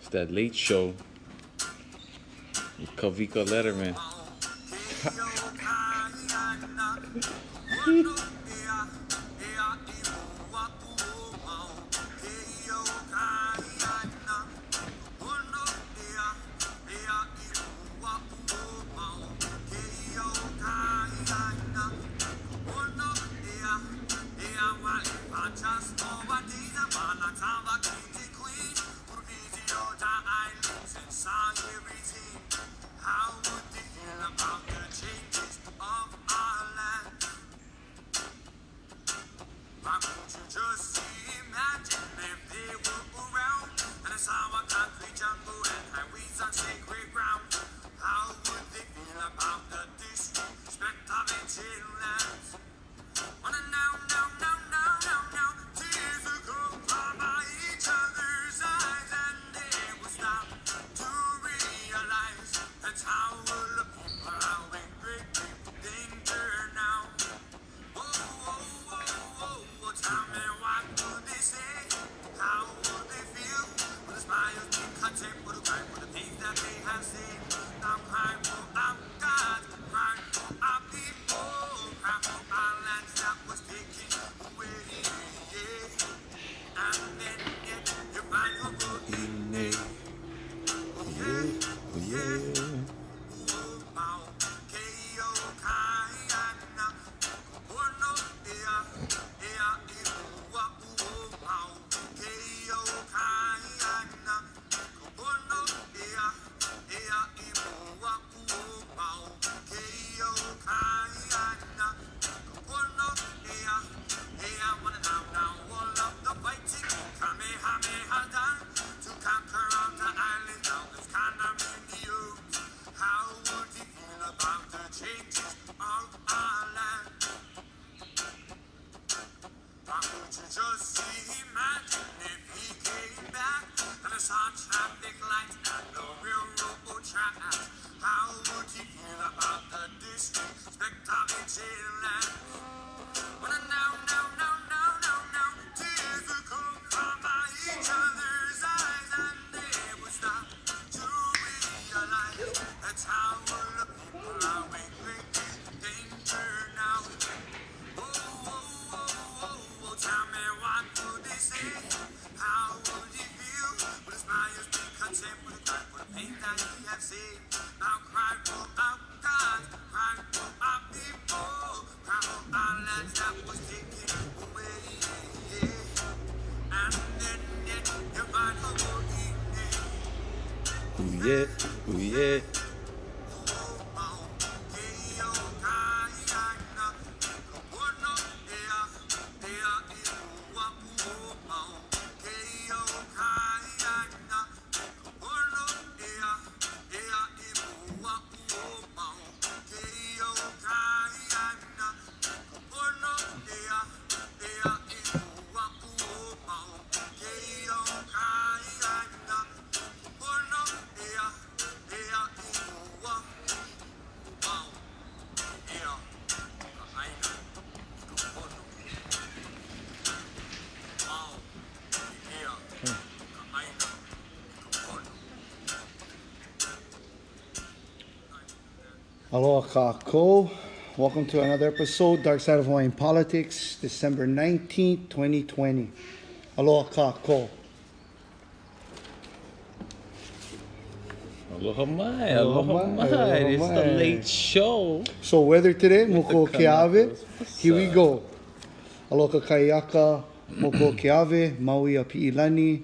It's that late show with Kavika Letterman. Ooh yeah, ooh yeah. Aloha kākou. Welcome to another episode, Darkside of Hawaiian Politics, December 19th, 2020. Aloha kākou. Aloha mai, aloha mai. It's the late show. So weather today, moko keave. Here we go. Aloha kaiaka, moko keave, maui a pi'ilani,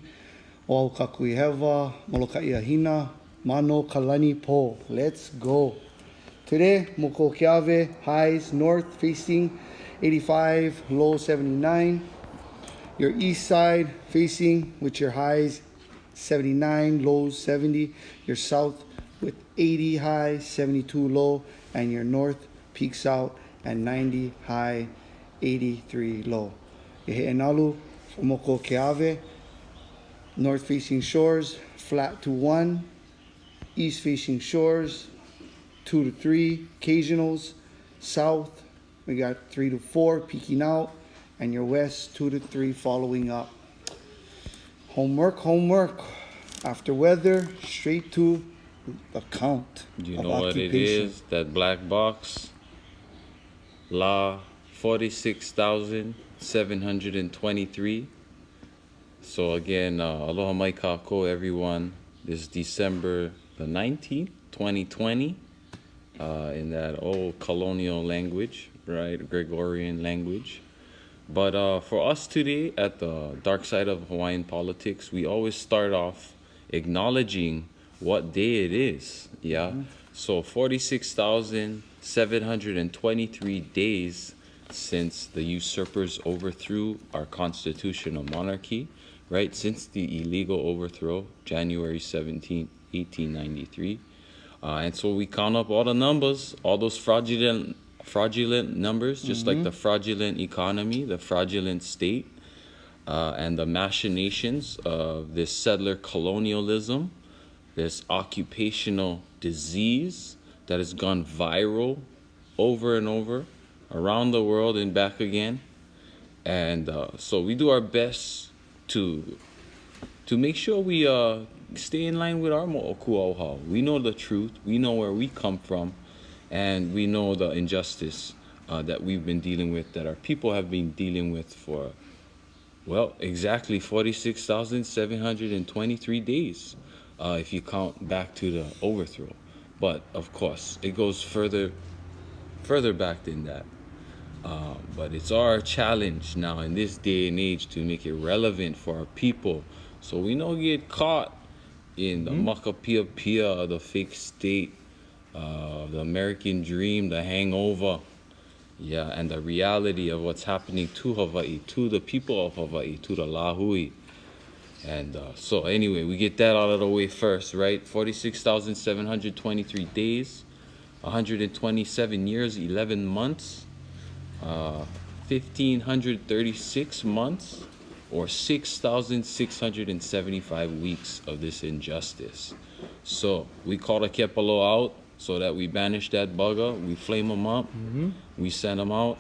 o au kakui hewa, moloka iahina, mano kalani po. Let's go. Today, moko keave, highs north facing 85, low 79. Your east side facing with your highs 79, lows 70. Your south with 80 high, 72 low. And your north peaks out at 90 high, 83 low. Ehe'enalu for moko keave, north facing shores, flat to 1. East facing shores, 2 to 3 occasionals. South, we got 3 to 4 peaking out, and your west 2 to 3 following up. Homework. After weather, straight to the count. Do you of know what it occupation. is? That black box? La 46,723. So again, aloha mai kako everyone. This December the 19th, 2020, in that old colonial language, right? Gregorian language. But for us today at the Darkside of Hawaiian Politics, we always start off acknowledging what day it is. Yeah. So 46,723 days since the usurpers overthrew our constitutional monarchy, right? Since the illegal overthrow, January 17th, 1893. And so we count up all the numbers, all those fraudulent numbers, just like the fraudulent economy, the fraudulent state, and the machinations of this settler colonialism, this occupational disease that has gone viral over and over around the world and back again. And so we do our best to make sure we stay in line with our mo'okuauhau. We know the truth, we know where we come from, and we know the injustice that we've been dealing with, that our people have been dealing with for, well, exactly 46,723 days, if you count back to the overthrow. But of course, it goes further back than that. But it's our challenge now in this day and age to make it relevant for our people, so we don't get caught in the makapia of the fake state, the American dream, the hangover, yeah, and the reality of what's happening to Hawaii, to the people of Hawaii, to the lahui. And so anyway, we get that out of the way first, right? 46,723 days, 127 years, 11 months, 1,536 months, or 6,675 weeks of this injustice. So we call the kepalo out so that we banish that bugger, we flame them up, we send them out,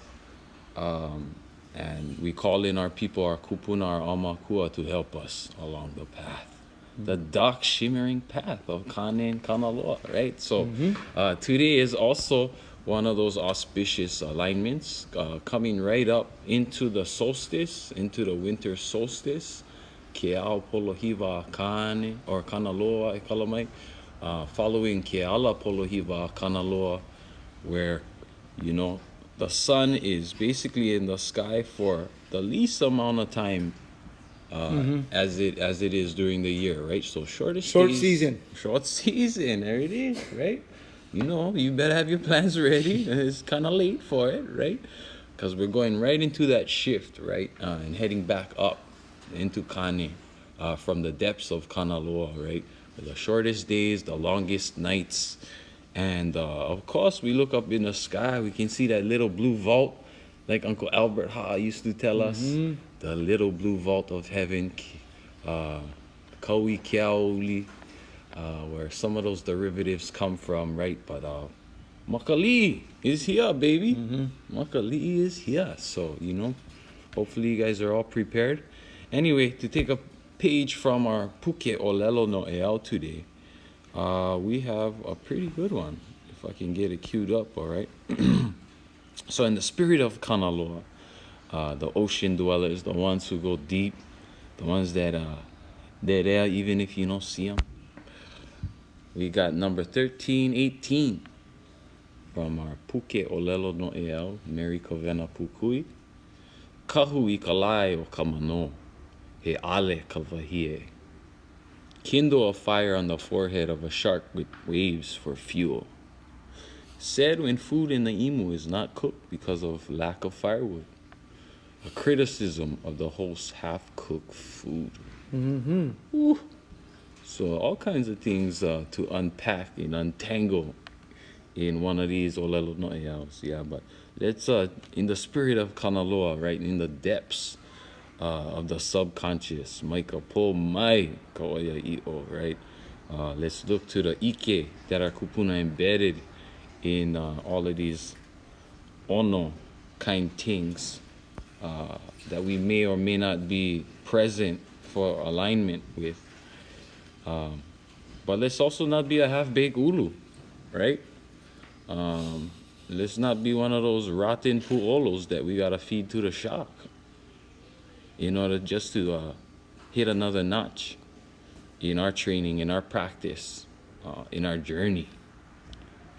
and we call in our people, our kupuna, our aumakua, to help us along the path. The dark shimmering path of Kane and Kanaloa, right? So today is also one of those auspicious alignments, coming right up into the solstice, into the winter solstice. Keao polohiwa Kane, or Kanaloa, ikalamai, following Keala polohiwa Kanaloa, where, you know, the sun is basically in the sky for the least amount of time as it is during the year, right? So short season, there it is, right? You know, you better have your plans ready. It's kind of late for it, right? Because we're going right into that shift, right? And heading back up into Kane, from the depths of Kanaloa, right? The shortest days, the longest nights. And of course, we look up in the sky, we can see that little blue vault, like Uncle Albert Ha used to tell us, the little blue vault of heaven, Kaui Keauli, where some of those derivatives come from, right? But Makali is here, baby. Makali is here. So, you know, hopefully you guys are all prepared. Anyway, to take a page from our Puke Olelo no Eau today, we have a pretty good one, if I can get it queued up, all right? So in the spirit of Kanaloa, the ocean dwellers, the ones who go deep, the ones that they're there even if you don't see them, we got number 1318 from our Puke Olelo no Eau, Mary Kovena Pukui. Kahu I kalai o kamano, he ale kawahie. Kindle a fire on the forehead of a shark with waves for fuel. Said when food in the imu is not cooked because of lack of firewood. A criticism of the host's half-cooked food. Ooh. So all kinds of things to unpack and untangle in one of these Olelo no Eaus. Yeah, but let's, in the spirit of Kanaloa, right, in the depths of the subconscious, Maika po mai kaoia i'o, right? Let's look to the ike that are kupuna embedded in all of these ono kind things that we may or may not be present for alignment with. But let's also not be a half-baked ulu, right? Let's not be one of those rotten puolos that we gotta feed to the shark in order just to hit another notch in our training, in our practice, in our journey.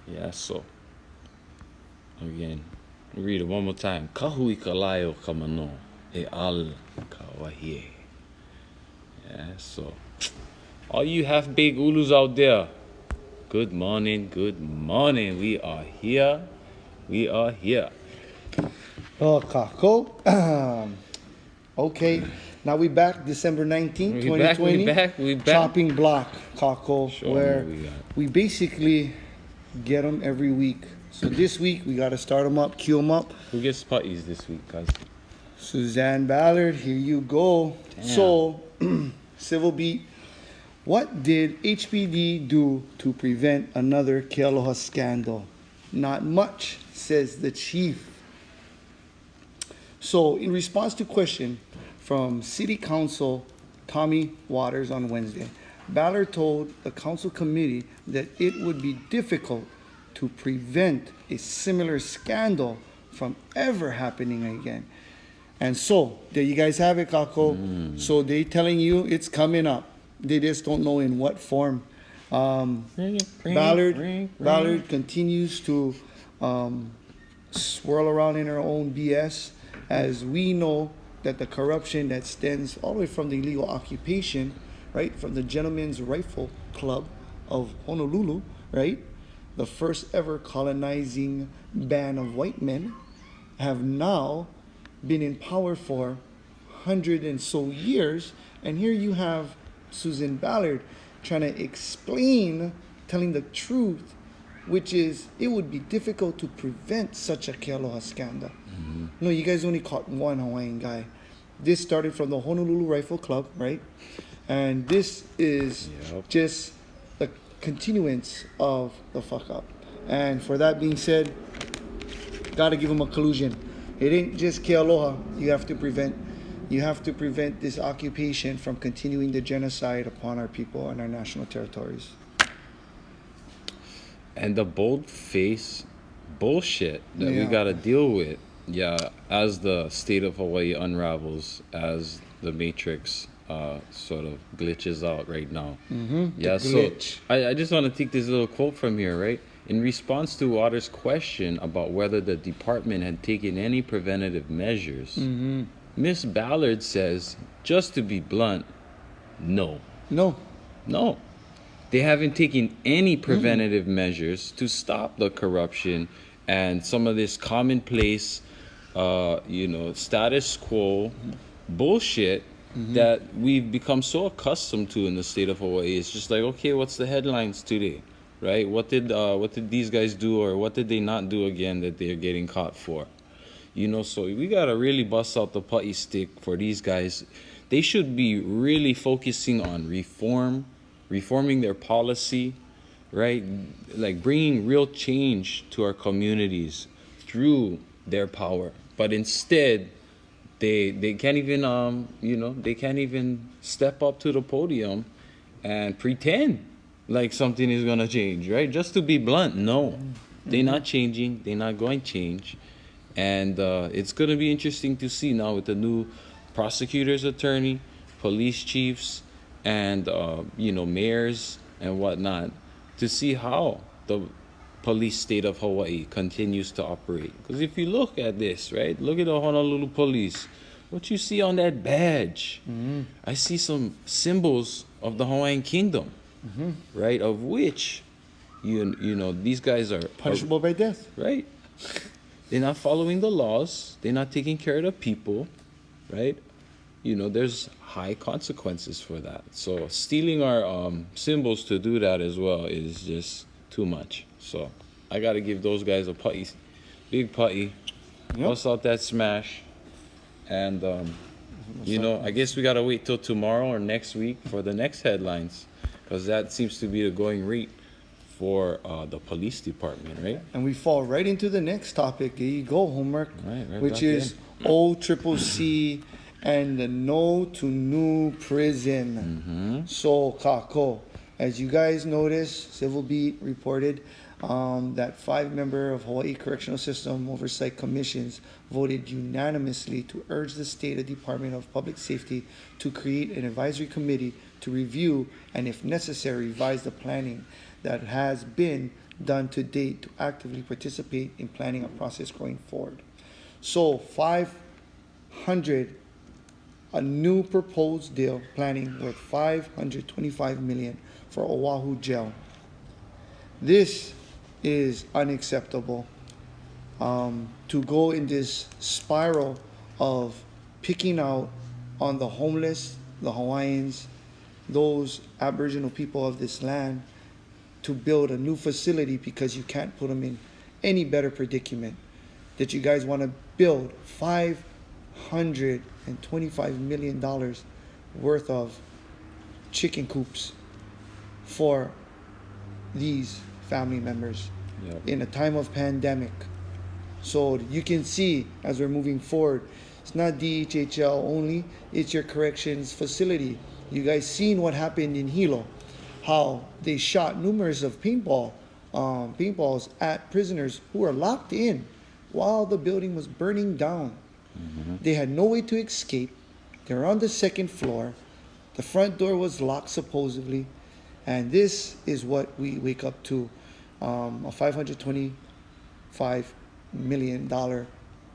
Yeah, so again, read it one more time. Kahui kalaio kamano e al kawahie. Yeah, so all you half-baked ulus out there, good morning, good morning. We are here. We are here. Oh, kako. Okay, now we back December 19th, 2020. We back. Chopping block, kako, Show 'em where what we got. we basically get them every week. So this week we got to start them up, queue them up. Who gets putties this week, guys? Suzanne Ballard, here you go. Damn. So, Civil Beat, what did HPD do to prevent another Kealoha scandal? Not much, says the chief. So, in response to question from City Council Tommy Waters on Wednesday, Ballard told the council committee that it would be difficult to prevent a similar scandal from ever happening again. And so, there you guys have it, Kako. So they telling you it's coming up. They just don't know in what form. Ballard continues to swirl around in her own BS, as we know that the corruption that stems all the way from the illegal occupation, right, from the Gentlemen's Rifle Club of Honolulu, right, the first ever colonizing band of white men, have now been in power for 100 and so years. And here you have Susan Ballard trying to explain, telling the truth, which is it would be difficult to prevent such a Kealoha scandal. No, you guys only caught one Hawaiian guy. This started from the Honolulu Rifle Club, right? And this is just the continuance of the fuck up. And for that being said, gotta give them a collusion. It ain't just Kealoha. You have to prevent this occupation from continuing the genocide upon our people and our national territories. And the bold-faced bullshit that we gotta deal with, as the state of Hawaii unravels, as the matrix sort of glitches out right now. So I just want to take this little quote from here, right? In response to Waters' question about whether the department had taken any preventative measures, Miss Ballard says, just to be blunt, no. They haven't taken any preventative measures to stop the corruption and some of this commonplace, status quo bullshit that we've become so accustomed to in the state of Hawaii. It's just like, okay, what's the headlines today, right? What did these guys do, or what did they not do again that they're getting caught for? So we gotta really bust out the putty stick for these guys. They should be really focusing on reforming their policy, right? Like bringing real change to our communities through their power. But instead, they can't even they can't even step up to the podium and pretend like something is gonna change, right? Just to be blunt, no, they're not changing. They're not going to change. And it's going to be interesting to see now with the new prosecutor's attorney, police chiefs, and mayors and whatnot, to see how the police state of Hawaii continues to operate. Because if you look at this, right, look at the Honolulu police. What you see on that badge, I see some symbols of the Hawaiian Kingdom, right, of which these guys are punishable by death, right? They're not following the laws. They're not taking care of the people, right? There's high consequences for that. So stealing our symbols to do that as well is just too much. So I got to give those guys a putty, big putty. Bust out that smash. And, I guess we got to wait till tomorrow or next week for the next headlines, because that seems to be the going rate for the police department, right? And we fall right into the next topic. There you go, homework, right which is OCCC and the no to new prison. So, kako. As you guys noticed, Civil Beat reported that 5-member of Hawaii Correctional System Oversight Commissions voted unanimously to urge the State Department of Public Safety to create an advisory committee to review and, if necessary, revise the planning that has been done to date to actively participate in planning a process going forward. So 500, a new proposed deal planning worth $525 million for Oahu jail. This is unacceptable. To go in this spiral of picking out on the homeless, the Hawaiians, those Aboriginal people of this land, to build a new facility because you can't put them in any better predicament. That you guys want to build $525 million worth of chicken coops for these family members in a time of pandemic. So you can see as we're moving forward, it's not DHHL only, it's your corrections facility. You guys seen what happened in Hilo, how they shot numerous of paintballs at prisoners who were locked in while the building was burning down. They had no way to escape. They were on the second floor. The front door was locked supposedly. And this is what we wake up to, a $525 million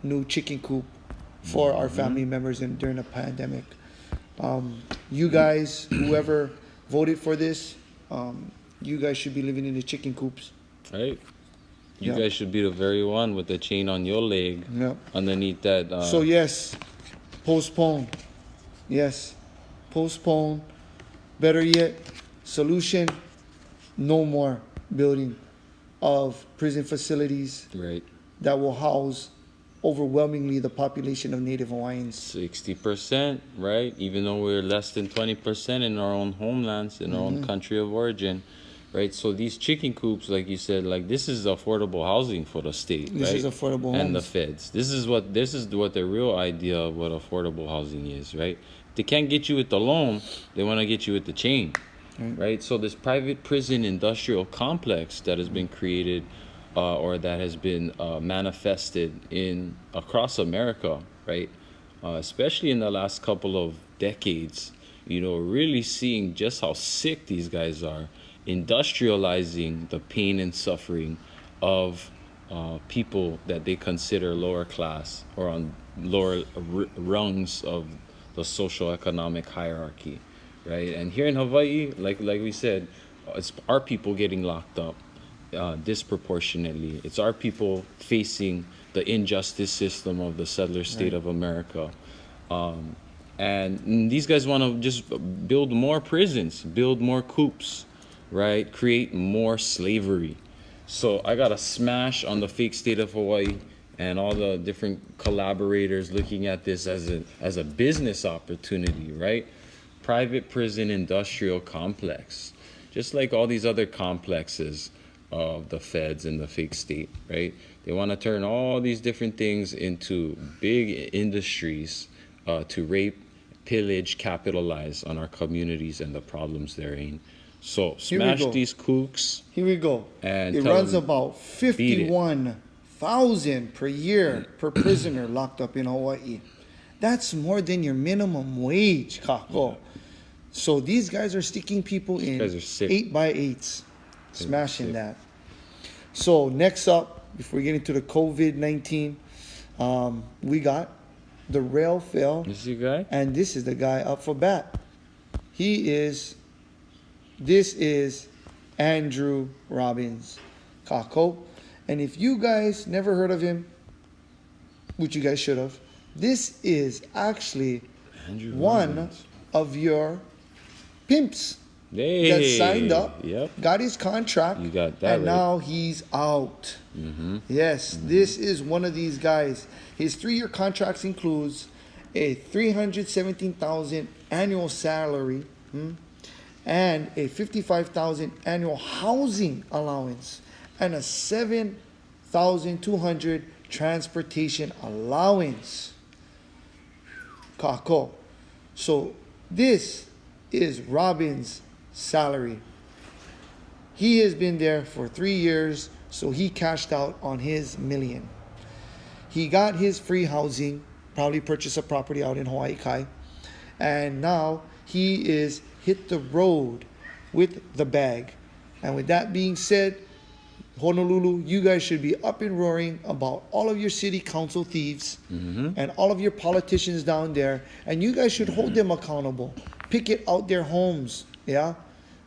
new chicken coop for our family members during a pandemic. You guys, whoever voted for this, you guys should be living in the chicken coops. Right. You guys should be the very one with the chain on your leg underneath that. So yes, postpone. Yes, postpone. Better yet, solution, no more building of prison facilities that will house overwhelmingly the population of Native Hawaiians. 60%, right? Even though we're less than 20% in our own homelands, in our own country of origin, right? So these chicken coops, like you said, like this is affordable housing for the state, This is affordable and homes. the feds. This is what the real idea of what affordable housing is, right? They can't get you with the loan, they want to get you with the chain, right? So this private prison industrial complex that has been created or that has been manifested across America, right? Especially in the last couple of decades, you know, really seeing just how sick these guys are, industrializing the pain and suffering of people that they consider lower class or on lower rungs of the social economic hierarchy, right? And here in Hawaii, like we said, it's our people getting locked up disproportionately. It's our people facing the injustice system of the settler state of America. And these guys want to just build more prisons, build more coops, right? Create more slavery. So I got a smash on the fake state of Hawaii and all the different collaborators looking at this as a business opportunity, right? Private prison industrial complex, just like all these other complexes of the feds and the fake state, right? They want to turn all these different things into big industries to rape, pillage, capitalize on our communities and the problems therein. So smash these kooks. Here we go. And it runs about 51,000 per year per prisoner locked up in Hawaii. That's more than your minimum wage, kako. So these guys are sticking people in 8x8s, smashing that. So next up, before we get into the COVID-19, we got the rail fail. This is your guy? And this is the guy up for bat. This is Andrew Robbins, kako. And if you guys never heard of him, which you guys should have, this is actually one of your pimps that signed up, got his contract, you got that, and now he's out. Yes, this is one of these guys. His 3-year contracts includes a $317,000 annual salary and a $55,000 annual housing allowance and a $7,200 transportation allowance. Kako. So this is Robin's salary. He has been there for 3 years, so he cashed out on his million. He got his free housing, probably purchased a property out in Hawaii Kai, and now he is hit the road with the bag. And with that being said, Honolulu, you guys should be up and roaring about all of your city council thieves and all of your politicians down there, and you guys should hold them accountable. Picket out their homes, yeah?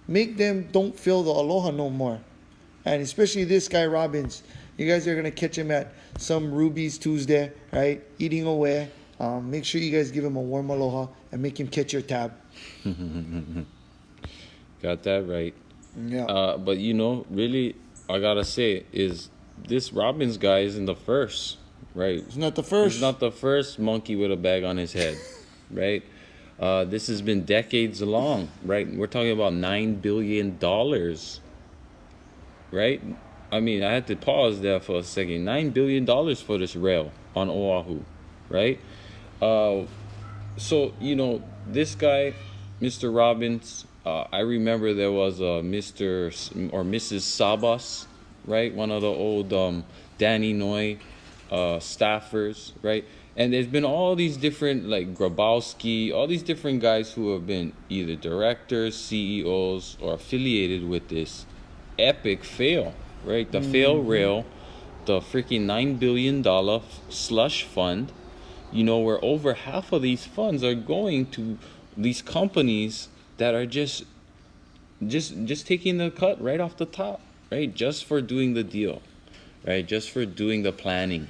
Make them don't feel the aloha no more. And especially this guy, Robbins. You guys are going to catch him at some Ruby's Tuesday, right? Eating away. Make sure you guys give him a warm aloha and make him catch your tab. Got that right. Yeah. But you know, really, I gotta say, is this Robbins guy isn't the first, right? He's not the first. He's not the first monkey with a bag on his head, right? This has been decades long, right? We're talking about $9 billion, right? I mean, I had to pause there for a second. $9 billion for this rail on Oahu, right? So, you know, this guy, Mr. Robbins, I remember there was a Mr. or Mrs. Sabas, right? One of the old Danny Noi staffers, right? And there's been all these different, like Grabowski, all these different guys who have been either directors, CEOs, or affiliated with this epic fail, right? The fail rail, the freaking $9 billion slush fund, you know, where over half of these funds are going to these companies that are just taking the cut right off the top, right? Just for doing the deal, right? Just for doing the planning.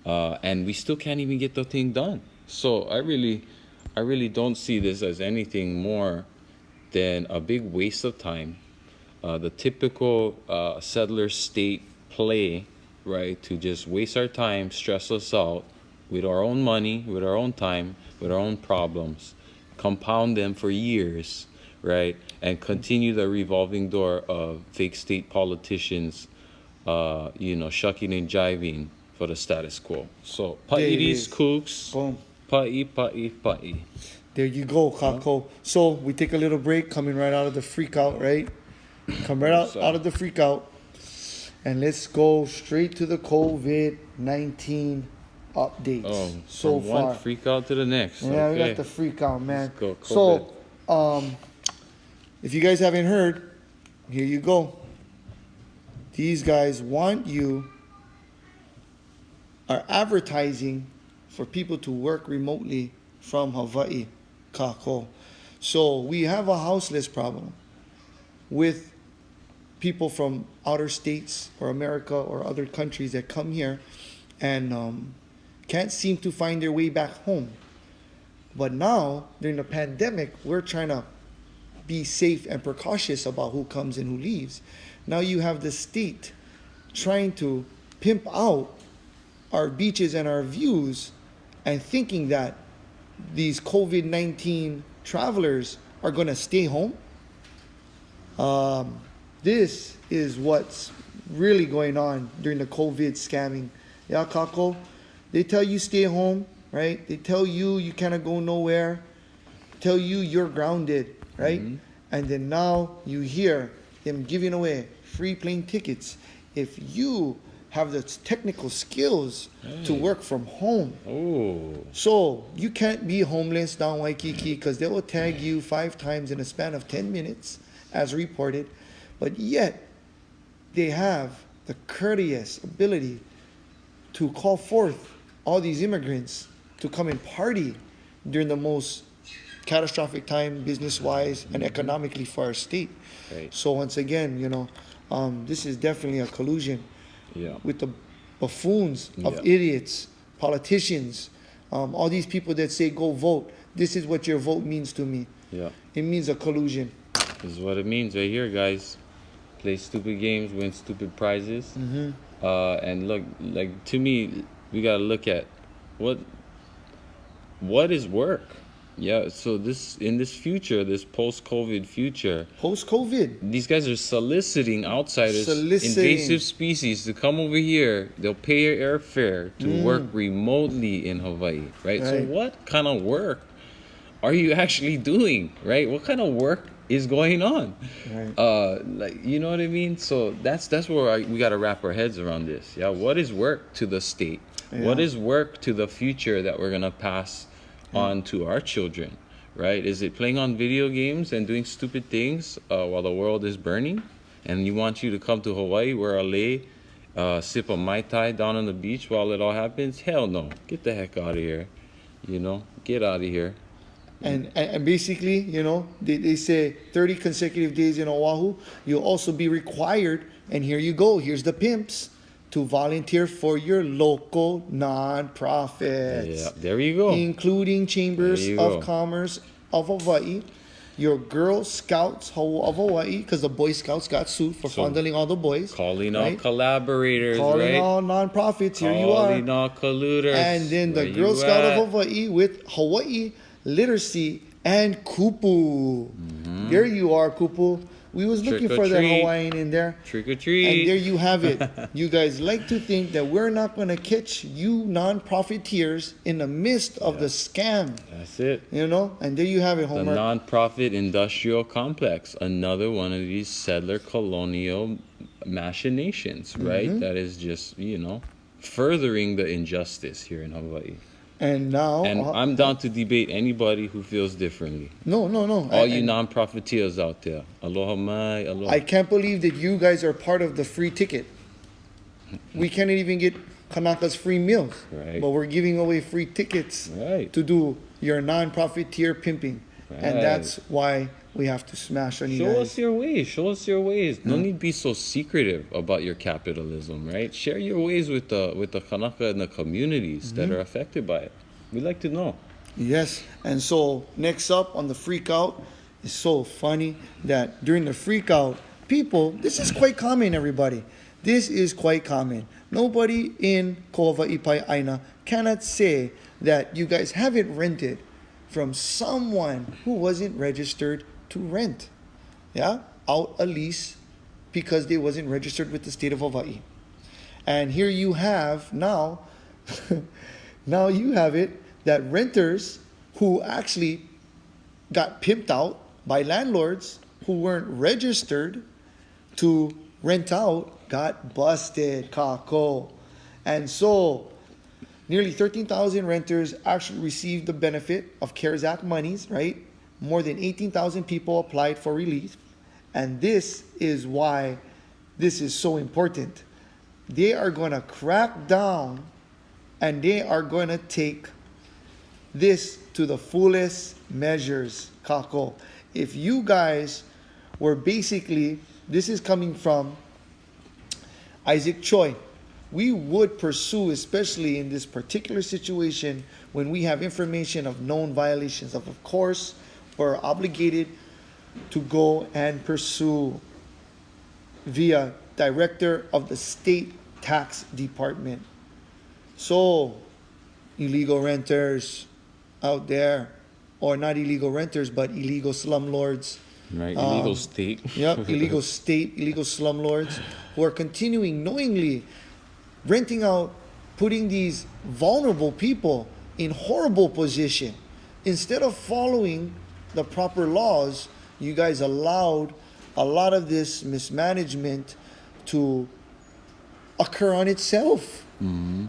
And we still can't even get the thing done. So I really don't see this as anything more than a big waste of time. The typical settler state play, right? To just waste our time, stress us out with our own money, with our own time, with our own problems, compound them for years, right? And continue the revolving door of fake state politicians, you know, shucking and jiving for the status quo. So, pa'iris kooks, Boom. pa'i. There you go, Kako. So we take a little break, coming right out of the freak out, right? Come right out of the freak out. And let's go straight to the COVID-19 updates. Oh, so from far. one freak out to the next. Yeah, we Okay. got the freak out, man. Let's go, So, if you guys haven't heard, here you go. These guys are advertising for people to work remotely from Hawaii, Kako. So we have a houseless problem with people from outer states or America or other countries that come here and can't seem to find their way back home. But now, during the pandemic, we're trying to be safe and precautious about who comes and who leaves. Now you have the state trying to pimp out our beaches and our views and thinking that these COVID-19 travelers are going to stay home. This is what's really going on during the COVID scamming. Yeah, Kako? They tell you stay home, right? They tell you you cannot go nowhere. Tell you you're grounded, right? Mm-hmm. And then now you hear them giving away free plane tickets if you have the technical skills to work from home. Oh. So you can't be homeless down Waikiki because they will tag you 5 times in a span of 10 minutes as reported. But yet they have the courteous ability to call forth all these immigrants to come and party during the most catastrophic time business-wise and economically for our state. Right. So once again, you know, this is definitely a collusion with the buffoons of idiots, politicians, all these people that say go vote. This is what your vote means to me. Yeah. It means a collusion. This is what it means right here, guys. Play stupid games, win stupid prizes. Mm-hmm. And look, like, to me, we gotta look at what is work, Yeah, so in this future, this post-COVID future, Post-COVID. these guys are soliciting outsiders, Soliciting. invasive species, to come over here. They'll pay your airfare to work remotely in Hawaii, right? So Right. what kind of work are you actually doing, right? What kind of work is going on? Right. Like, you know what I mean? So that's where we got to wrap our heads around this. Yeah, what is work to the state? What Yeah. is work to the future that we're gonna pass on to our children, right? Is it playing on video games and doing stupid things while the world is burning? And you want you to come to Hawaii, wear a lei, sip a Mai Tai down on the beach while it all happens? Hell no. Get the heck out of here. You know, get out of here. And basically, you know, they say 30 consecutive days in Oahu, you'll also be required, and here you go, here's the pimps, to volunteer for your local nonprofits. Yeah, there you go. Including Chambers There you of go. Commerce of Hawaii, your Girl Scouts of Hawaii, because the Boy Scouts got sued for fondling all the boys. Calling right? out collaborators, Calling right? all nonprofits, here you are. Calling out colluders. And then the Where Girl you Scout at? of Hawaii with Hawaii Literacy and Kupu. Mm-hmm. There you are, Kupu. We was looking Trick or for that treat. Hawaiian in there. Trick or treat. And there you have it. You guys like to think that we're not going to catch you non-profiteers in the midst of the scam. That's it. You know? And there you have it, The Homer. non-profit industrial complex, another one of these settler colonial machinations, right? Mm-hmm. That is just, you know, furthering the injustice here in Hawaii. And now... And I'm down to debate anybody who feels differently. No. All you non-profiteers out there. Aloha mai, aloha. I can't believe that you guys are part of the free ticket. We can't even get Kanaka's free meals. Right. But we're giving away free tickets Right. to do your non-profiteer pimping. And Right. that's why we have to smash on you Show guys. us your ways. Show us your ways. No need to be so secretive about your capitalism, right? Share your ways with the Kanaka and the communities that are affected by it. We'd like to know. Yes. And so next up on the freak out, it's so funny that during the freak out, people, this is quite common, everybody. This is quite common. Nobody in Ko'awaipai Aina cannot say that you guys haven't rented from someone who wasn't registered to rent. Yeah? Out a lease because they wasn't registered with the state of Hawaii. And here you have now, now you have it that renters who actually got pimped out by landlords who weren't registered to rent out got busted, kako. And so nearly 13,000 renters actually received the benefit of CARES Act monies, right? More than 18,000 people applied for relief. And this is why this is so important. They are going to crack down and they are going to take this to the fullest measures, kako. If you guys were basically, this is coming from Isaac Choi, we would pursue, especially in this particular situation, when we have information of known violations of course, we're obligated to go and pursue via director of the state tax department. So, illegal renters out there, or not illegal renters, but illegal slumlords. Right? Illegal state. Yep, illegal slumlords who are continuing knowingly renting out, putting these vulnerable people in horrible position. Instead of following the proper laws, you guys allowed a lot of this mismanagement to occur on itself.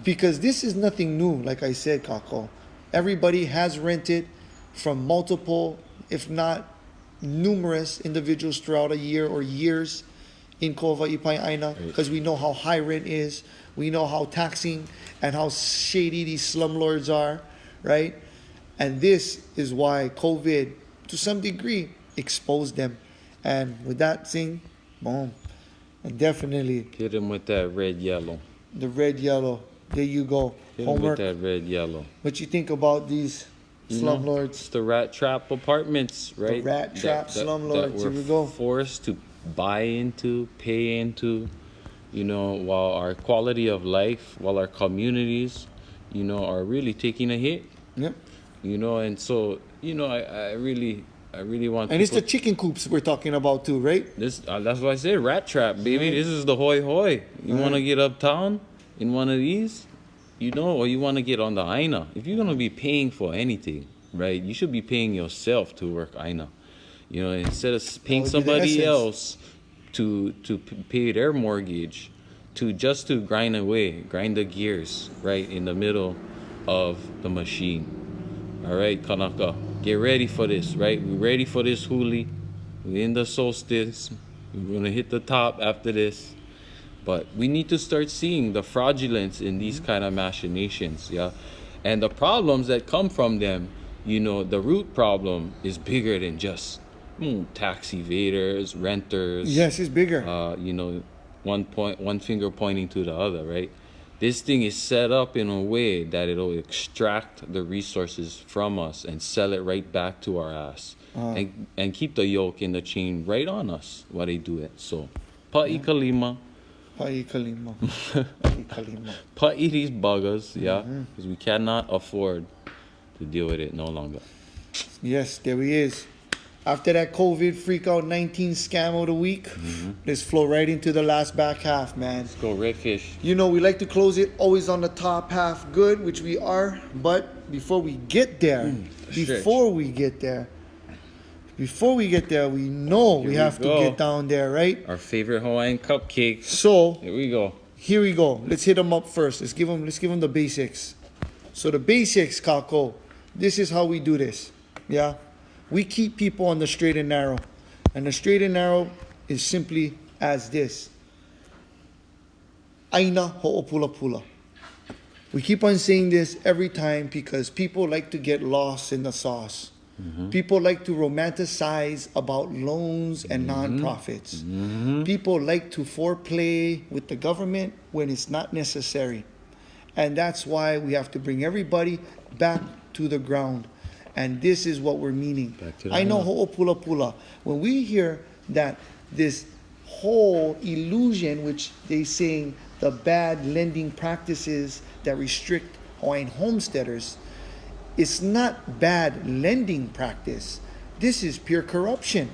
Because this is nothing new, like I said, kako. Everybody has rented from multiple, if not numerous individuals throughout a year or years in Ko'awaipai Aina, because we know how high rent is, we know how taxing and how shady these slumlords are, right? And this is why COVID, to some degree, exposed them. And with that thing, boom, and definitely Hit him with that red, yellow. the red, yellow. There you go. Hit him Homework. with that red, yellow. What you think about these You know, slumlords? It's the rat trap apartments, right? rat trap slumlords, That here we're we go. forced to buy into, pay into, you know, while our quality of life, while our communities, you know, are really taking a hit. Yep. you know, and so, you know, I really want And it's the people, chicken coops we're talking about too, right? this, that's why I say rat trap, baby. Right. This is the hoi hoi. You want to Right. get uptown in one of these, you know, or you want to get on the aina. If you're going to be paying for anything, right, you should be paying yourself to work aina. You know, instead of paying would be the somebody essence. else to pay their mortgage, to grind away, grind the gears, right, in the middle of the machine. All right, Kanaka, get ready for this, right? We're ready for this huli. We're in the solstice. We're gonna hit the top after this. But we need to start seeing the fraudulence in these kind of machinations, yeah? And the problems that come from them, you know, the root problem is bigger than just tax evaders, renters. Yes, it's bigger. You know, one finger pointing to the other, right? This thing is set up in a way that it'll extract the resources from us and sell it right back to our ass, and keep the yoke in the chain right on us while they do it. So, pa'i kalima, Pa'i kalima. Pa'i kalima. pa'i these buggers, yeah, because we cannot afford to deal with it no longer. Yes, there he is. After that COVID freak out 19 scam of the week, let's flow right into the last back half, man. Let's go redfish. You know, we like to close it always on the top half good, which we are. But before we get there, we know we we have to go. get down there, right? Our favorite Hawaiian cupcakes. So Here we go. here we go. Let's hit them up first. Let's give them the basics. So the basics, Kako. This is how we do this. Yeah. We keep people on the straight and narrow. And the straight and narrow is simply as this. Aina ho'opula pula. We keep on saying this every time because people like to get lost in the sauce. People like to romanticize about loans and nonprofits. People like to foreplay with the government when it's not necessary. And that's why we have to bring everybody back to the ground. And this is what we're meaning. Back to the I know ground. ho'opula pula. When we hear that this whole illusion, which they saying the bad lending practices that restrict Hawaiian homesteaders, it's not bad lending practice. This is pure corruption.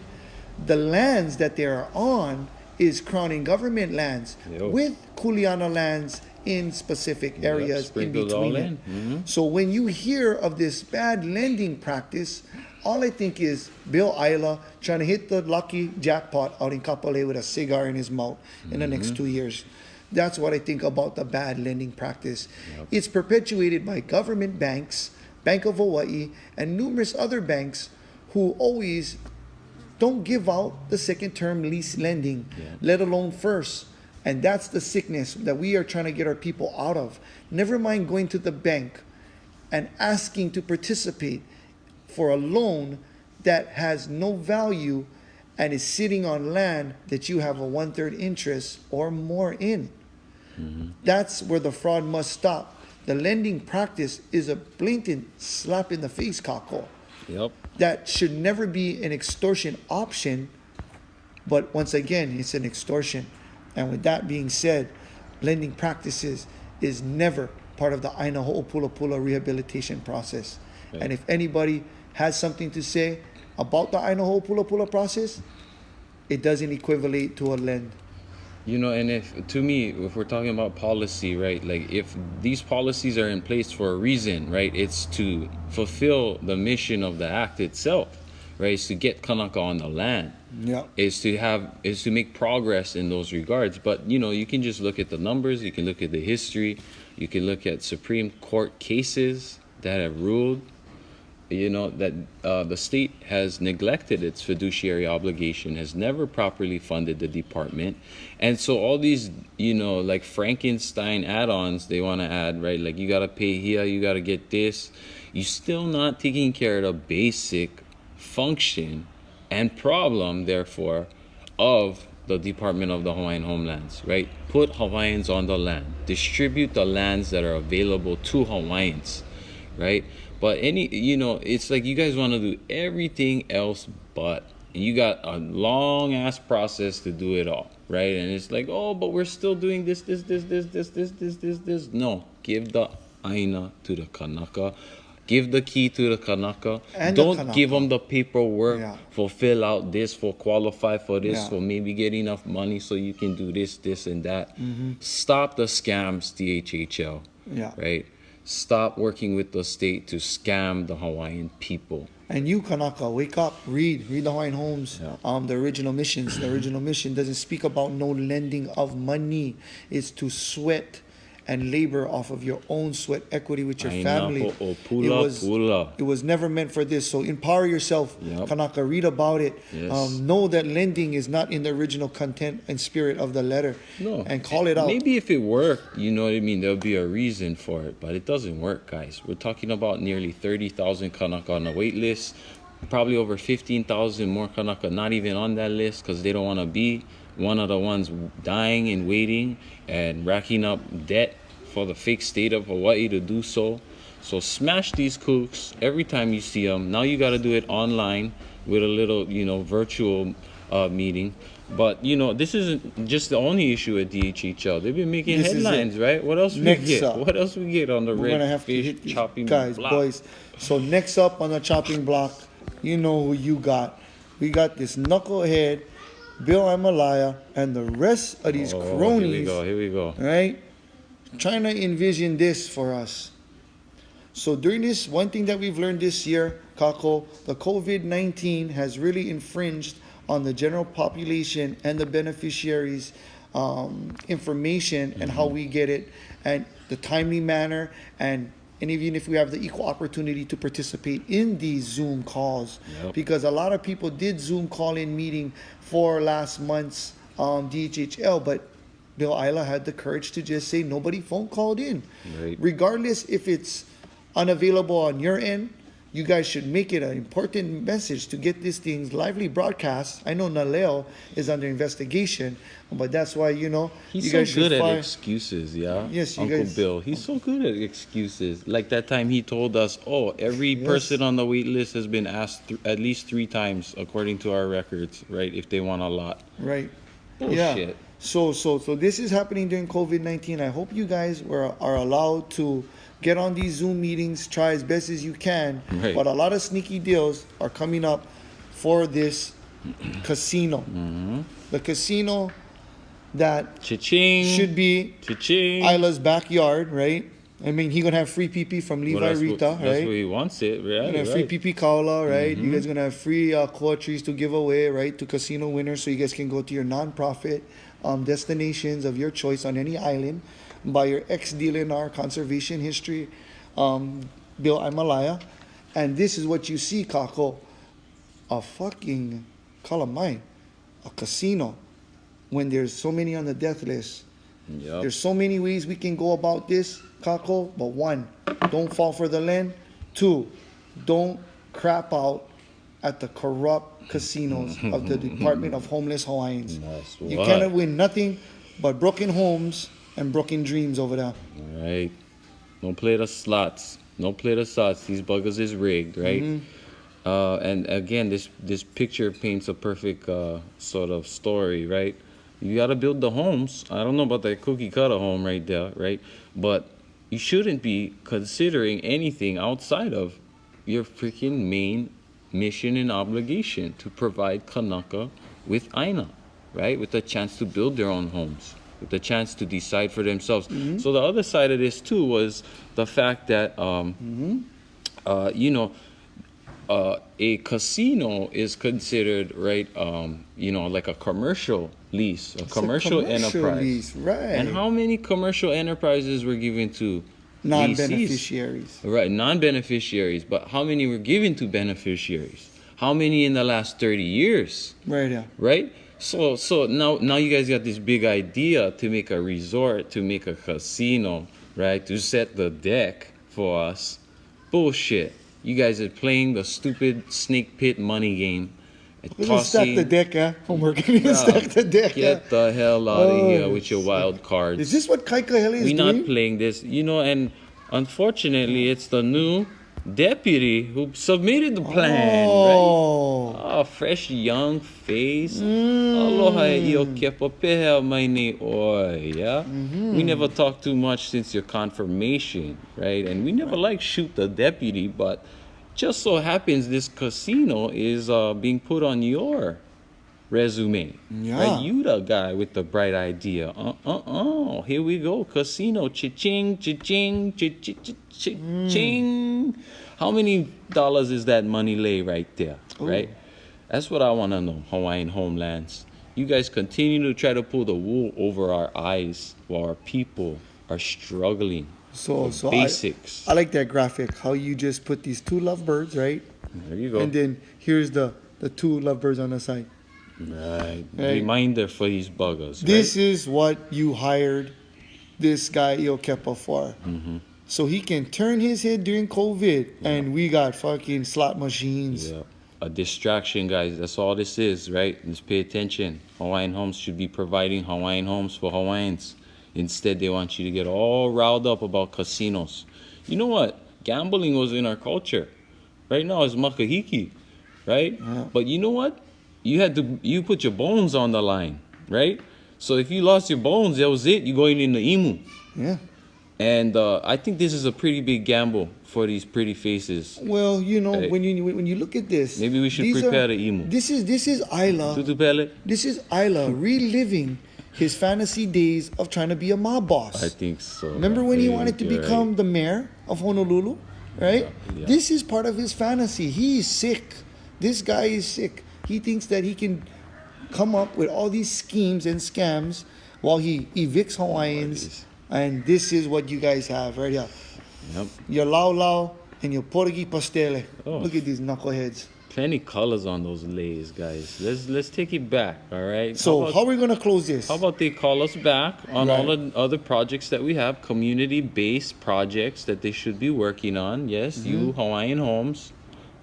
The lands that they are on is Crown and government lands Yo. with Kuleana lands in specific areas in sprinkled all between it. in. So when you hear of this bad lending practice, all I think is Bill Ayala trying to hit the lucky jackpot out in Kapolei with a cigar in his mouth in the next 2 years. That's what I think about the bad lending practice. It's perpetuated by government banks, Bank of Hawaii, and numerous other banks who always don't give out the second term lease lending, let alone first. And that's the sickness that we are trying to get our people out of. Never mind going to the bank and asking to participate for a loan that has no value and is sitting on land that you have a 1/3 interest or more in. That's where the fraud must stop. The lending practice is a blatant slap in the face, Kako. Yep. That should never be an extortion option, but once again, it's an extortion. And with that being said, lending practices is never part of the Aina Ho'opula rehabilitation process. Right. And if anybody has something to say about the Aina Ho'opula process, it doesn't equivalent to a lend. You know, and if we're talking about policy, right? Like if these policies are in place for a reason, right? It's to fulfill the mission of the act itself, right? It's to get Kanaka on the land. Yeah. Is to make progress in those regards. But you know, you can just look at the numbers, you can look at the history, you can look at Supreme Court cases that have ruled, you know, that the state has neglected its fiduciary obligation, has never properly funded the department. And so all these, you know, like Frankenstein add-ons they want to add, right? Like you got to pay here, you got to get this. You're still not taking care of the basic function and problem, therefore, of the Department of the Hawaiian Homelands, right? Put Hawaiians on the land. Distribute the lands that are available to Hawaiians, right? But you know, it's like you guys want to do everything else but. And you got a long-ass process to do it all, right? And it's like, oh, but we're still doing this. No, give the Aina to the Kanaka. Give the key to the Kanaka. And the Don't Kanaka. give them the paperwork Yeah. for fill out this, for qualify for this, Yeah. for maybe get enough money so you can do this, this, and that. Mm-hmm. Stop the scams, DHHL. Yeah. Right? Stop working with the state to scam the Hawaiian people. And you, Kanaka, wake up, read the Hawaiian Homes, Yeah. the original missions. The original mission doesn't speak about no lending of money. It's to sweat and labor off of your own sweat equity with your Aina family. po o pula pula. It was never meant for this. So empower yourself, Yep. Kanaka. Read about it. Yes. Know that lending is not in the original content and spirit of the letter. No. And call it out. Maybe if it worked, you know what I mean, there'll be a reason for it. But it doesn't work, guys. We're talking about nearly 30,000 Kanaka on the wait list. Probably over 15,000 more Kanaka not even on that list because they don't want to be one of the ones dying and waiting and racking up debt for the fake state of Hawaii to do so. So smash these kooks every time you see them. Now you got to do it online with a little, virtual meeting. But, this isn't just the only issue at DHHL. They've been making This is headlines, right? What else Next we get? up. What else we get on the We're red gonna have to fish hit these chopping guys, block? boys. So next up on the chopping block, you know who you got. We got this knucklehead, Bill Amalaya, and the rest of these cronies. Here we go. Right? Trying to envision this for us. So during this, one thing that we've learned this year, Kako, the COVID-19 has really infringed on the general population and the beneficiaries' information and how we get it and the timely manner and even if we have the equal opportunity to participate in these Zoom calls. Yep. Because a lot of people did Zoom call-in meeting for last month's DHHL, but Bill Isla had the courage to just say nobody phone called in. Right. Regardless if it's unavailable on your end, you guys should make it an important message to get these things lively broadcast. I know Naleo is under investigation, but that's why, He's you so guys should good at fire. excuses, yeah? Yes, you Uncle guys- Bill. He's so good at excuses. Like that time he told us, every person on the wait list has been asked at least 3 times, according to our records, right? If they want a lot. Right. Bullshit. Yeah. So this is happening during COVID-19. I hope you guys are allowed to get on these Zoom meetings, try as best as you can. Right. But a lot of sneaky deals are coming up for this casino. Mm-hmm. The casino that Cha-ching. should be Cha-ching. Isla's backyard, right? I mean, he gonna have free PP from Levi Well, Rita, that's right? where he wants it, right? Gonna have free PP Kaula, right? Mm-hmm. You guys gonna have free quotaries to give away, right? To casino winners, so you guys can go to your non-profit destinations of your choice on any island, buy your ex-DLNR conservation history, Bill Amalaya, and this is what you see, Kako, a fucking calamine, a casino, when there's so many on the death list. Yep. There's so many ways we can go about this, Kako, but 1, don't fall for the land. 2, don't crap out at the corrupt casinos of the Department of Homeless Hawaiians. That's You what. cannot win nothing but broken homes and broken dreams over there. All right. Don't play the slots. Don't play the slots. These buggers is rigged, right? And again, this picture paints a perfect sort of story, right? You got to build the homes. I don't know about that cookie cutter home right there, right? But you shouldn't be considering anything outside of your freaking main mission and obligation to provide Kanaka with Aina, right? With the chance to build their own homes, with the chance to decide for themselves. So the other side of this too was the fact that, a casino is considered, right, like a commercial lease, a commercial enterprise. Lease, right. And how many commercial enterprises were given to Non-beneficiaries. lessees? Right, non-beneficiaries. But how many were given to beneficiaries? How many in the last 30 years? Right, yeah. Right? So now you guys got this big idea to make a resort, to make a casino, right? To set the deck for us. Bullshit. You guys are playing the stupid snake pit money game. We're gonna stack the deck, huh? Homework. We're gonna stack the deck, Get the hell out of here with your shit. wild cards. Is this what Kaika Heli is We're doing? not playing this, and unfortunately, it's the new deputy who submitted the plan, right? fresh young face. Aloha e o kepa pehea mai nei oi, yeah? We never talked too much since your confirmation, right? And we never like shoot the deputy, but just so happens this casino is being put on your resume. Yeah. Right? You the guy with the bright idea. Here we go. Casino. Cha-ching, cha-ching, cha-ching. How many dollars is that money lay right there? Ooh. Right? That's what I want to know, Hawaiian homelands. You guys continue to try to pull the wool over our eyes while our people are struggling. So Basics. I like that graphic, how you just put these two lovebirds, right? There you go. And then here's the two lovebirds on the side. Right. Right. Reminder for these buggers. This is what you hired this guy Iokepa for. So he can turn his head during COVID, and we got fucking slot machines. Yeah. A distraction, guys. That's all this is, right? Just pay attention. Hawaiian Homes should be providing Hawaiian homes for Hawaiians. Instead, they want you to get all riled up about casinos. You know what? Gambling was in our culture. Right now, it's makahiki, right? Yeah. But you know what? You put your bones on the line, right? So if you lost your bones, that was it. You're going in the imu. Yeah. And I think this is a pretty big gamble for these pretty faces. Well, you know, Hey. when you look at this, Maybe we should these prepare the emu. This is Isla. Tutu pele? This is Isla reliving his fantasy days of trying to be a mob boss. I think so. Remember when he wanted to You're become right. the mayor of Honolulu, right? Yeah. This is part of his fantasy. He's sick. This guy is sick. He thinks that he can come up with all these schemes and scams while he evicts Hawaiians. And this is what you guys have right here. Yep. Your lau lau and your porgy pastele. Oh. Look at these knuckleheads. Plenty colors on those lays, guys. Let's take it back, all right? So about- how are we gonna close this? How about they call us back on all Right. the other projects that we have, community-based projects that they should be working on. Yes, you Hawaiian Homes.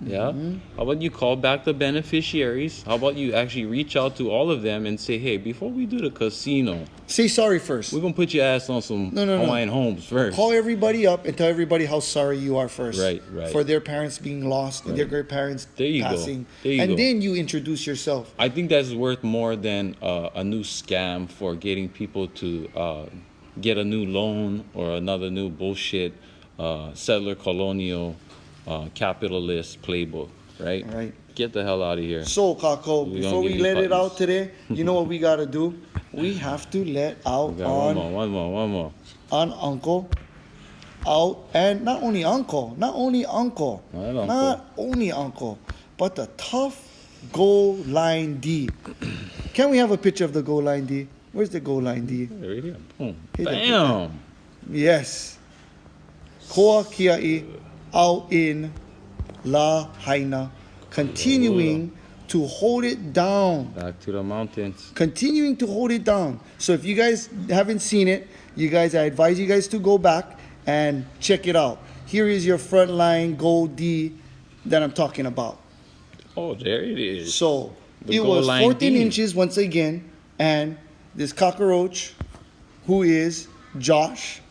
Yeah. How about you call back the beneficiaries? How about you actually reach out to all of them and say, hey, before we do the casino, Say sorry first. we're gonna put your ass on some No. Hawaiian Homes first. Call everybody up and tell everybody how sorry you are first. Right. For their parents being lost and their great parents There you go. passing. There you and go. then you introduce yourself. I think that's worth more than a new scam for getting people to get a new loan or another new bullshit settler colonial capitalist playbook, right? Right. Get the hell out of here. So, Kako, We before gonna we give you let it buttons. out today, you know what we gotta do? We have to let out We got one more. on Uncle out, and not only Uncle, Not Uncle. but the tough goal line D. Can we have a picture of the goal line D? Where's the goal line D? Right here. Boom. Hit it, hit Bam. Yes. Koa Kiai out in La Haina, continuing to hold it down. Back to the mountains. Continuing to hold it down. So if you guys haven't seen it, I advise you guys to go back and check it out. Here is your frontline goal D that I'm talking about. Oh, there it is. So The it goal was line 14 D. inches once again, and this cockroach, who is Josh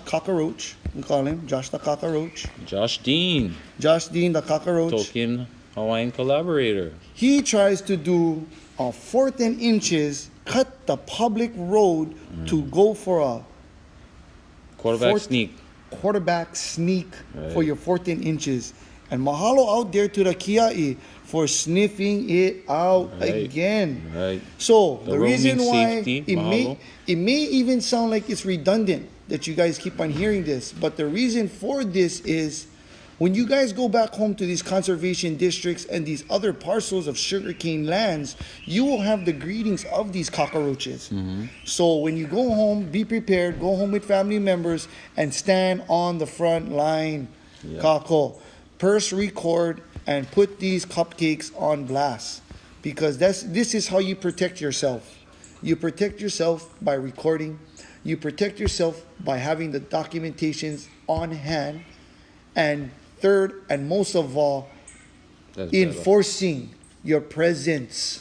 Cockroach, we call him Josh the Cockroach, Josh Dean, Josh Dean the Cockroach. token Hawaiian collaborator. He tries to do a 14 inches, cut the public road to go for a Quarterback sneak. quarterback sneak Right. for your 14 inches. And mahalo out there to the Kiai for sniffing it out Right. again. Right. So The the reason roaming why safety, it may even sound like it's redundant that you guys keep on hearing this, but the reason for this is when you guys go back home to these conservation districts and these other parcels of sugarcane lands, you will have the greetings of these cockroaches. So when you go home, be prepared, go home with family members and stand on the front line. Yeah. Kako. Purse record and put these cupcakes on blast, because this is how you protect yourself. You protect yourself by recording. You protect yourself by having the documentations on hand. And third, and most of all, That's better. enforcing your presence,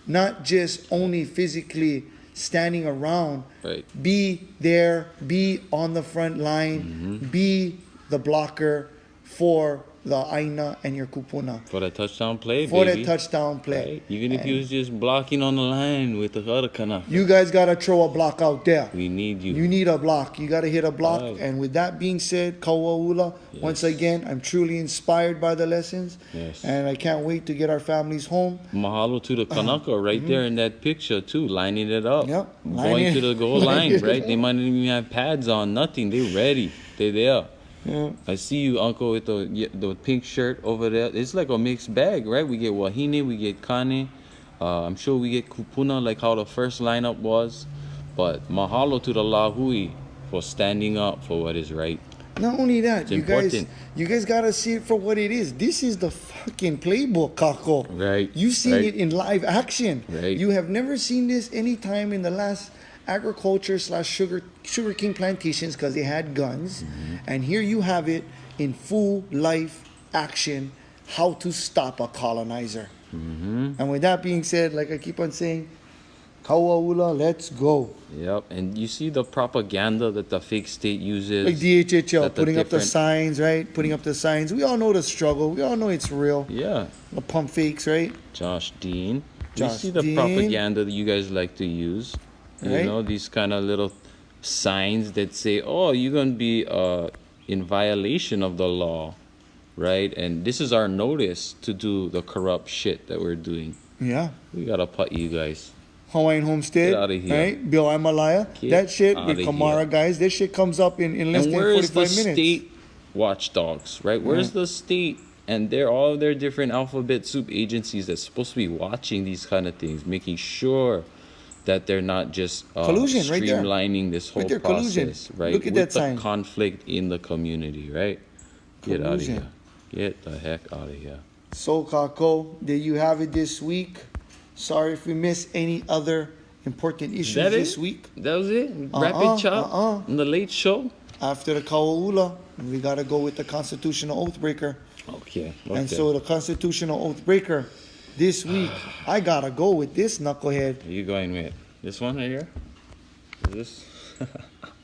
not just only physically standing around. Right. Be there, be on the front line, be the blocker for the aina and your kupuna. For the touchdown play, For baby. that touchdown play. Right? Even if you was just blocking on the line with the other Kanaka. You guys got to throw a block out there. We need you. You need a block. You got to hit a block. Right. And with that being said, Kauaula, once again, I'm truly inspired by the lessons. Yes. And I can't wait to get our families home. Mahalo to the Kanaka right there in that picture too, lining it up. Yep. Going to the goal line, right? They might not even have pads on, nothing. They ready. They there. Yeah. I see you, Uncle, with the pink shirt over there. It's like a mixed bag, right? We get wahine, we get kane. I'm sure we get kupuna, like how the first lineup was. But mahalo to the lahui for standing up for what is right. Not only that, It's you important. guys gotta see it for what it is. This is the fucking playbook, Kako. Right. You've seen Right. it in live action. Right. You have never seen this any time in the last agriculture / sugarcane plantations because they had guns. And here you have it in full life action, how to stop a colonizer. And with that being said, like I keep on saying, Kauaula, let's go. Yep. And you see the propaganda that the fake state uses. Like DHHL, that the putting up the different- signs, right? Putting up the signs. We all know the struggle. We all know it's real. Yeah. The pump fakes, right? Josh Dean. Josh you see the Dean. propaganda that you guys like to use. You Right. know, these kind of little signs that say, oh, you're going to be in violation of the law, right? And this is our notice to do the corrupt shit that we're doing. Yeah. We got to put you guys. Hawaiian Homestead, Get outta here. right? Bill Amalaya. Get That shit with outta Kamara here. guys, this shit comes up in less And than where is 45 the minutes. state watchdogs, right? Where's the state and they're all their different alphabet soup agencies that's supposed to be watching these kind of things, making sure that they're not just Collusion, right there. streamlining this whole Right there, collusion. process, right? Look at With that the sign. conflict in the community, right? Get out of Collusion. here. Get the heck out of here. So, Kako, there you have it this week. Sorry if we missed any other important issues That this it? week. That was it? Rapid chop on the late show? After the Kauaula, we got to go with the constitutional oath breaker. Okay. And so the constitutional oath breaker this week, I got to go with this knucklehead. Are you going with this one right here? Is this?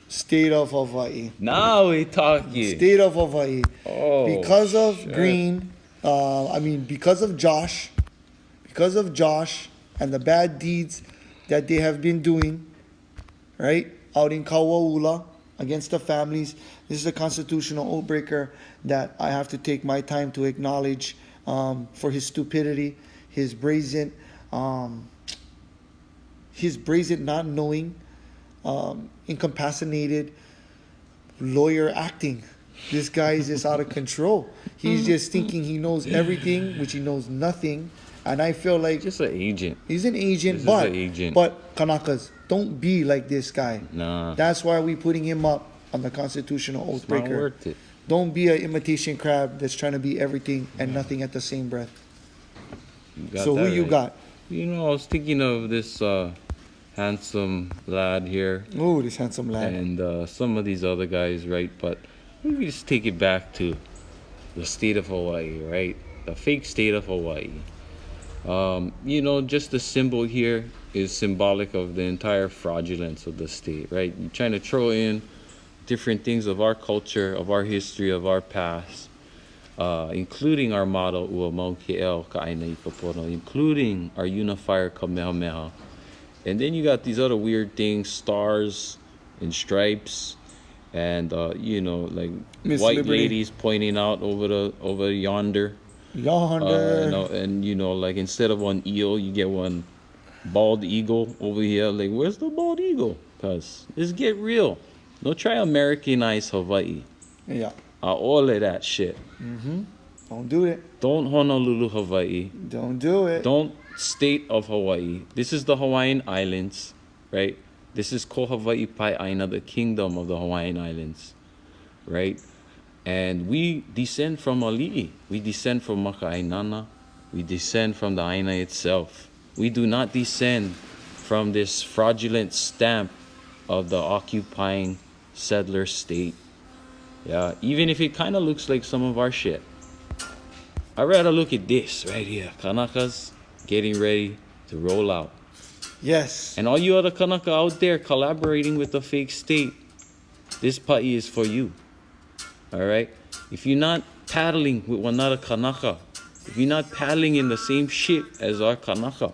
State of Hawaii. Now we talking. State of Hawaii. Oh, Because of shit. Green, because of Josh and the bad deeds that they have been doing, right, out in Kauaula against the families, this is a constitutional oath breaker that I have to take my time to acknowledge for his stupidity, his brazen not knowing, incapacitated lawyer acting. This guy is just out of control. He's just thinking he knows everything, which he knows nothing. And I feel like Just an agent. he's an agent, This is but an agent. but Kanakas, don't be like this guy. Nah. That's why we putting him up on the constitutional oath It's not breaker. worth it. Don't be an imitation crab that's trying to be everything and nothing at the same breath. You got So who that you right. got? You know, I was thinking of this handsome lad here Ooh, this handsome lad. and some of these other guys, right? But maybe just take it back to the state of Hawaii, right? The fake state of Hawaii. You know, just the symbol here is symbolic of the entire fraudulence of the state, right? You're trying to throw in different things of our culture, of our history, of our past, including our motto, Ua Mau Ke'el Ka'aina I Kapono, including our unifier Kamehameha. And then you got these other weird things, stars and stripes, and you know, like Miss white Liberty. ladies pointing out over yonder. Yonder. And you know, like instead of one eel, you get one bald eagle over here. Like, where's the bald eagle? Cause let's get real. Don't try Americanize Hawaii. Yeah. All of that shit. Don't do it. Don't Honolulu, Hawaii. Don't do it. Don't state of Hawaii. This is the Hawaiian Islands, right? This is Ko Hawaii Pai Aina, the kingdom of the Hawaiian Islands, right? And we descend from Ali'i. We descend from Maka'ainana. We descend from the Aina itself. We do not descend from this fraudulent stamp of the occupying settler state. Yeah, even if it kind of looks like some of our shit. I'd rather look at this right here. Kanakas getting ready to roll out. Yes. And all you other Kanaka out there collaborating with the fake state, this pa'i is for you. All right? If you're not paddling with another Kanaka, if you're not paddling in the same ship as our Kanaka,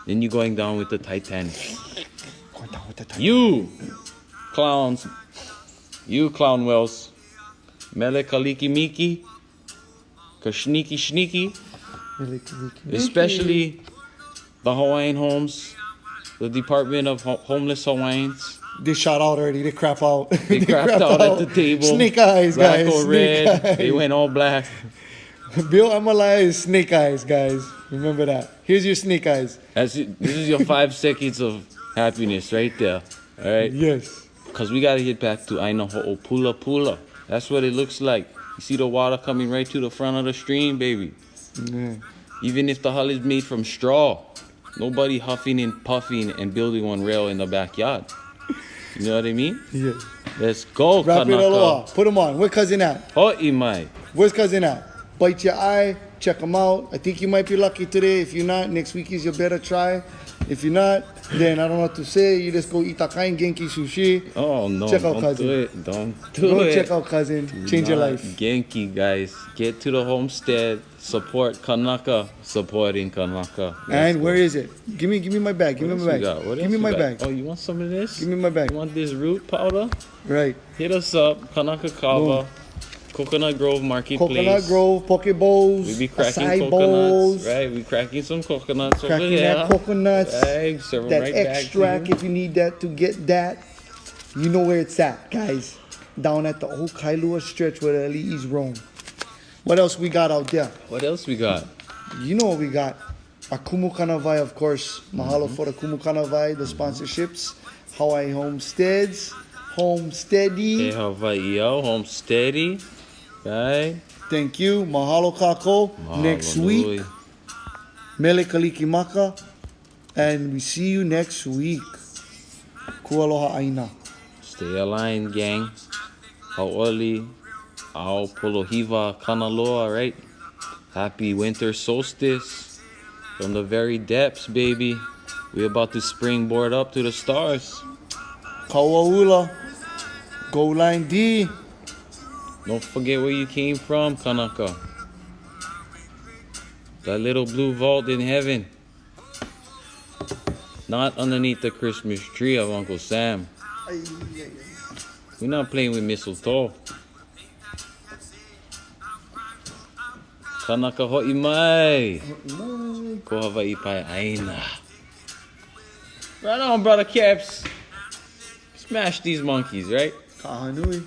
then you're going down with the Titanic. You clowns, you clown whales, mele kaliki miki, kashniki shniki, especially the Hawaiian homes, the Department of Homeless Hawaiians. They shot out already. They crap out. They crapped out at the table. Snake eyes, black guys. or Snake red. eyes. They went all black. Bill Amalai is snake eyes, guys. Remember that. Here's your snake eyes. This is your 5 seconds of happiness right there. All right? Yes. Because we got to get back to Aina Ho'opula Pula. That's what it looks like. You see the water coming right to the front of the stream, baby. Yeah. Even if the hull is made from straw, nobody huffing and puffing and building one rail in the backyard. You know what I mean? Yeah. Let's go, Wrap it all Kanaka. off. Put them on. Where cousin at? Ho'imai. Where's cousin at? Bite your eye. Check them out. I think you might be lucky today. If you're not, next week is your better try. If you're not, then I don't know what to say. You just go eat Itakain Genki Sushi. Oh, no. Check out don't cousin. do it. Don't do Go it. check out cousin. Change your Not life. Genki, guys. Get to the homestead. Support Kanaka. Supporting Kanaka. And where is it? Give me my bag. Give me What my else we got? bag. What Give else me we my got? bag. Oh, you want some of this? Give me my bag. You want this root powder? Right. Hit us up. Kanaka Kava. Coconut Grove Marketplace. Coconut Grove, poke bowls, We be cracking acai coconuts. bowls, Right? We cracking some coconuts over cracking there. that coconuts, Right? Serve 'em that right back to extract you. if you need that to get that. You know where it's at, guys. Down at the old Kailua stretch where the Ali'is roam. What else we got out there? What else we got? You know what we got. Our Kumu Kanawai, of course. Mahalo for the Kumu Kanawai, the sponsorships. Hawaii Homesteads. Hey, Homesteady. Hawaii, homesteady. Right? Thank you. Mahalo Kako. Next week. Mele Kaliki Maka. And we see you next week. Kualoha Aina. Stay aligned, gang. Hau'oli, ao polohiwa kanaloa, right? Happy winter solstice from the very depths, baby. We're about to springboard up to the stars. Kauaula. Go Line D. Don't forget where you came from, Kanaka. That little blue vault in heaven. Not underneath the Christmas tree of Uncle Sam. We're not playing with mistletoe. Kanaka ho'imai. Ko Hawaii pai aina. Right on, brother Caps. Smash these monkeys, right? Kahanui.